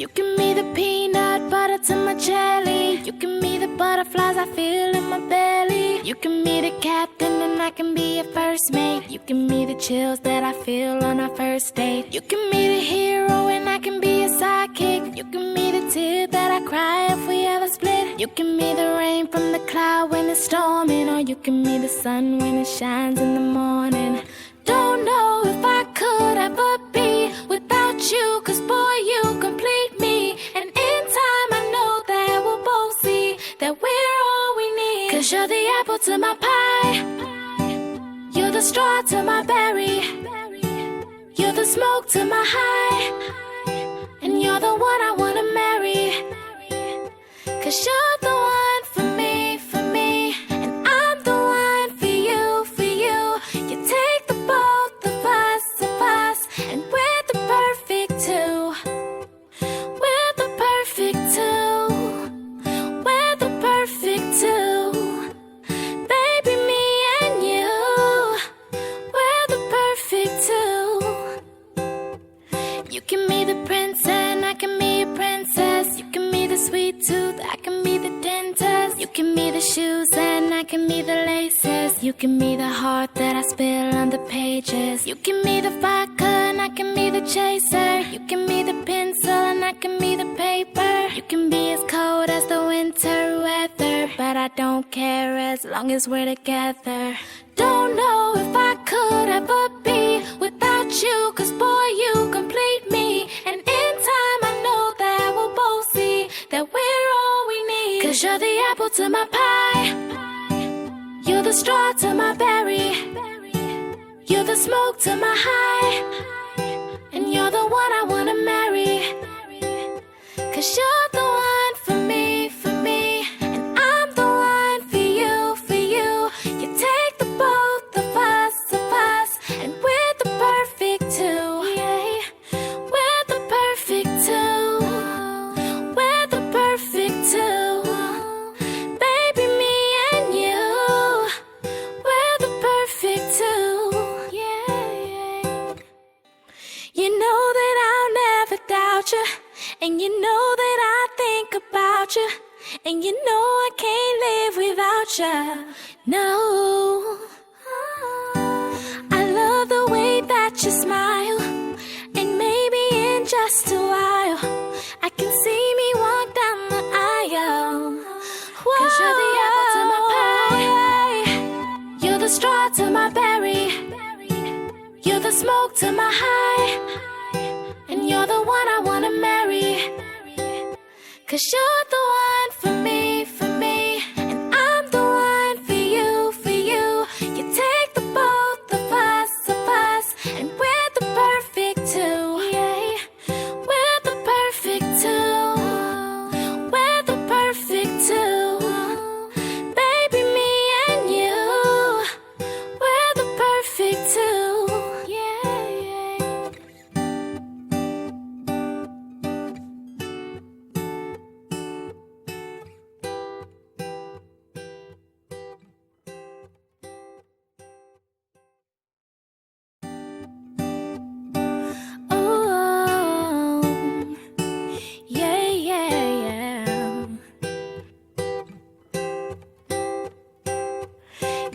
You give me the peanut butter to my jelly. You give me the butterflies I feel in my belly. You give me the captain and I can be your first mate. You give me the chills that I feel on our first date. You give me the hero and I can be your sidekick. You give me the tear that I cry if we ever split. You give me the rain from the cloud when it's storming, or you give me the sun when it shines in the morning. Don't know if I could ever be without you, 'cause boy, you complete me. And in time I know that we'll both see that we're all we need. 'Cause you're the apple to my pie, you're the straw to my berry, you're the smoke to my high, and you're the one I wanna marry. 'Cause you're the one for me, and I'm the one for you, for you. You take the both of us, and we're the perfect two. We're the perfect two. We're the perfect two. Baby, me and you, we're the perfect two. You give me the prince and I can be a princess. You give me the sweet tooth, I can be the dentist. You give me the shoes and I can be the laces. You give me the heart that I spill on the pages. You give me the vodka and I can be the chaser. You give me the pencil and I can be the paper. You can be as cold as the winter weather, but I don't care as long as we're together. Don't know if I could ever be without you, 'cause boy, you complete me. And in time I know that we'll both see that we're all we need. 'Cause you're the apple to my pie, you're the straw to my berry, you're the smoke to my high, and you're the one I wanna marry. 'Cause you're the one for me, and I'm the one for you, for you. You take the both of us, and we're the perfect two. Yeah. We're the perfect two. We're the perfect two. Baby, me and you, we're the perfect two. Yeah. You know that I'll never doubt you, and you know that I think about you, and you know I can't live without you. No, I love the way that you smile, and maybe in just a while I can see me walk down the aisle. Whoa. 'Cause you're the apple to my pie, you're the straw to my berry, you're the smoke to my high, and you're the one I wanna marry. 'Cause you're the one for me, and I'm the one for you, for you. You take the both of us, and we're the perfect two. Yeah. We're the perfect two. We're the perfect two. Baby, me and you, we're the perfect two. Yeah. Oh, yeah.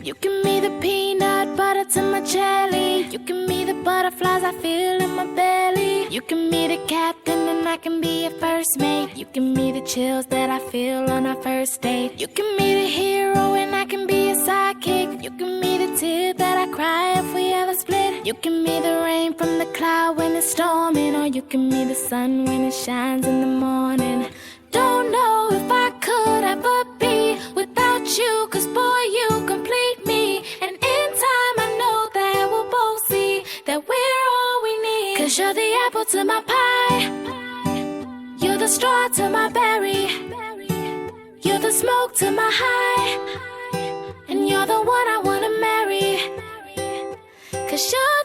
You give me the peanut butter to my jelly. You give me the butterflies I feel in my belly. You give me the captain and I can be your first mate. You give me the chills that I feel on our first date. You give me the hero and I can be your sidekick. You give me the tear that I cry if we ever split. You give me the rain from the cloud when it's storming, or you give me the sun when it shines in the morning. Don't know if I could ever be without you, 'cause boy, you complete me. And in time I know that we'll both see that we're all we need. 'Cause you're the apple to my pie, you're the straw to my berry, you're the smoke to my high, and you're the one I wanna marry. 'Cause you're